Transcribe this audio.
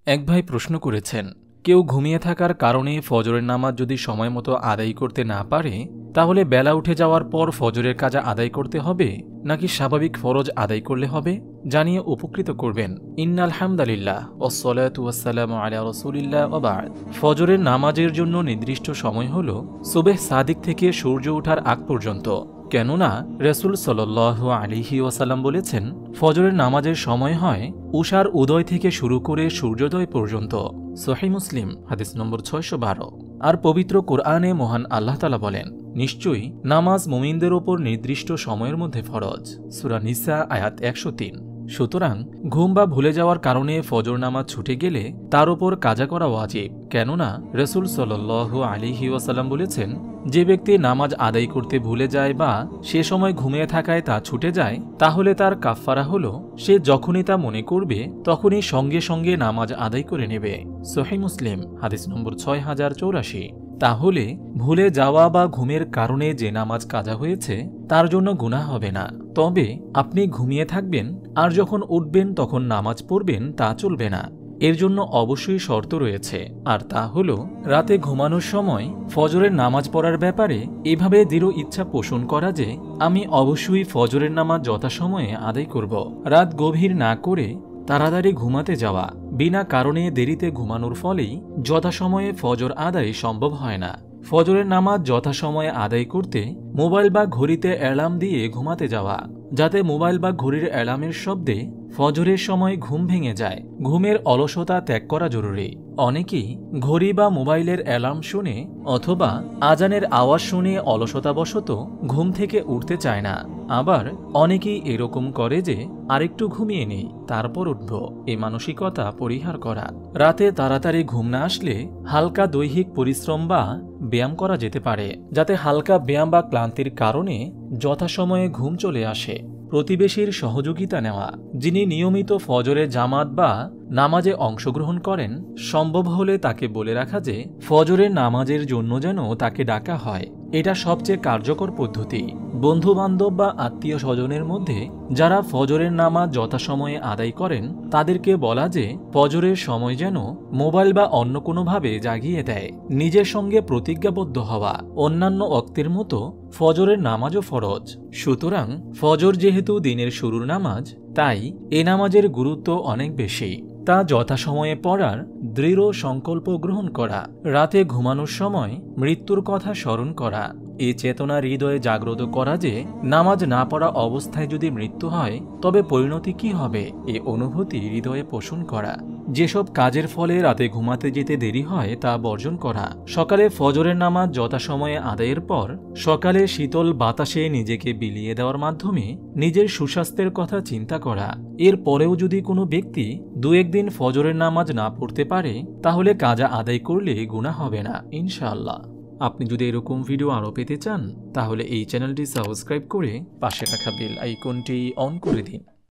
এক ভাই প্রশ্ন করেছেন, কেউ ঘুমিয়ে থাকার কারণে ফজরের নামাজ যদি সময় মতো আদায় করতে না পারে তাহলে বেলা উঠে যাওয়ার পর ফজরের কাজা আদায় করতে হবে নাকি স্বাভাবিক ফরজ আদায় করলে হবে? জানিয়ে উপকৃত করবেন। ইন্নাল হামদুলিল্লাহ ওয়াসসালাতু ওয়াসসালামু আলা রাসূলিল্লাহ ওয়া বা'দ। ফজরের নামাজের জন্য নির্দিষ্ট সময় হল সুবহ সাদিক থেকে সূর্য ওঠার আগ পর্যন্ত। কেননা রাসূল সাল্লাল্লাহু আলাইহি ওয়াসাল্লাম বলেছেন, ফজরের নামাজের সময় হয় উষার উদয় থেকে শুরু করে সূর্যোদয় পর্যন্ত। সহিহ মুসলিম হাদিস নম্বর 612। আর পবিত্র কোরআনে মহান আল্লাহ তাআলা বলেন, নিশ্চয়ই নামাজ মুমিনদের ওপর নির্দিষ্ট সময়ের মধ্যে ফরজ। সূরা নিসা আয়াত 103। সুতরাং ঘুম বা ভুলে যাওয়ার কারণে ফজর নামাজ ছুটে গেলে তার উপর কাজা করা ওয়াজিব। কেননা রাসূল সাল্লাল্লাহু আলাইহি ওয়াসাল্লাম বলেছেন, যে ব্যক্তি নামাজ আদায় করতে ভুলে যায় বা সে সময় ঘুমিয়ে থাকায় তা ছুটে যায় তাহলে তার কাফফারা হলো সে যখনই তা মনে করবে তখনই সঙ্গে সঙ্গে নামাজ আদায় করে নেবে। সহিহ মুসলিম হাদিস নম্বর 6084। তাহলে ভুলে যাওয়া বা ঘুমের কারণে যে নামাজ কাজা হয়েছে তার জন্য গুনাহ হবে না। তবে আপনি ঘুমিয়ে থাকবেন আর যখন উঠবেন তখন নামাজ পড়বেন তা চলবে না। এর জন্য অবশ্যই শর্ত রয়েছে, আর তা হল রাতে ঘুমানোর সময় ফজরের নামাজ পড়ার ব্যাপারে এভাবে দৃঢ় ইচ্ছা পোষণ করা যে আমি অবশ্যই ফজরের নামাজ যথাসময়ে আদায় করব। রাত গভীর না করে তাড়াতাড়ি ঘুমাতে যাওয়া, বিনা কারণে দেরিতে ঘুমানোর ফলেই যথাসময়ে ফজর আদায় সম্ভব হয় না। ফজরের নামাজ যথাসময়ে আদায় করতে মোবাইল বা ঘড়িতে অ্যালার্ম দিয়ে ঘুমাতে যাওয়া, যাতে মোবাইল বা ঘড়ির অ্যালার্মের শব্দে ফজরের সময় ঘুম ভেঙে যায়। ঘুমের অলসতা ত্যাগ করা জরুরি। অনেকেই ঘড়ি বা মোবাইলের অ্যালার্ম শুনে অথবা আজানের আওয়াজ শুনে অলসতাবশত ঘুম থেকে উঠতে চায় না। আবার অনেকেই এরকম করে যে আরেকটু ঘুমিয়ে নেই তারপর উঠব, এই মানসিকতা পরিহার করা। রাতে তাড়াতাড়ি ঘুম না আসলে হালকা দৈহিক পরিশ্রম বা ব্যায়াম করা যেতে পারে, যাতে হালকা ব্যায়াম বা ক্লান্তির কারণে যথাসময়ে ঘুম চলে আসে। প্রতিবেশীর সহযোগিতা নেওয়া, যিনি নিয়মিত ফজরে জামাত বা নামাজে অংশগ্রহণ করেন, সম্ভব হলে তাকে বলে রাখা যে ফজরের নামাজের জন্য যেন তাকে ডাকা হয়। এটা সবচেয়ে কার্যকর পদ্ধতি। বন্ধু বান্ধব বা আত্মীয় স্বজনের মধ্যে যারা ফজরের নামাজ যথাসময়ে আদায় করেন তাদেরকে বলা যে ফজরের সময় যেন মোবাইল বা অন্য কোনোভাবে জাগিয়ে দেয়। নিজের সঙ্গে প্রতিজ্ঞাবদ্ধ হওয়া, অন্যান্য ওয়াক্তের মতো ফজরের নামাজও ফরজ। সুতরাং ফজর যেহেতু দিনের শুরুর নামাজ, তাই এ নামাজের গুরুত্ব অনেক বেশি। তা যথাসময়ে পড়ার দৃঢ় সংকল্প গ্রহণ করা, রাতে ঘুমানোর সময় মৃত্যুর কথা স্মরণ করা, এ চেতনা হৃদয়ে জাগ্রত করা যে নামাজ না পড়া অবস্থায় যদি মৃত্যু হয় তবে পরিণতি কি হবে, এ অনুভূতি হৃদয়ে পোষণ করা। যেসব কাজের ফলে রাতে ঘুমাতে যেতে দেরি হয় তা বর্জন করা। সকালে ফজরের নামাজ যথাসময়ে আদায়ের পর সকালে শীতল বাতাসে নিজেকে বিলিয়ে দেওয়ার মাধ্যমে নিজের সুস্বাস্থ্যের কথা চিন্তা করা। এর পরেও যদি কোনো ব্যক্তি দু একদিন ফজরের নামাজ না পড়তে পারে তাহলে কাজা আদায় করলে গুনাহ হবে না ইনশাআল্লাহ। আপনি যদি এরকম ভিডিও আরও পেতে চান তাহলে এই চ্যানেলটি সাবস্ক্রাইব করে পাশে রাখা বেল আইকনটি অন করে দিন।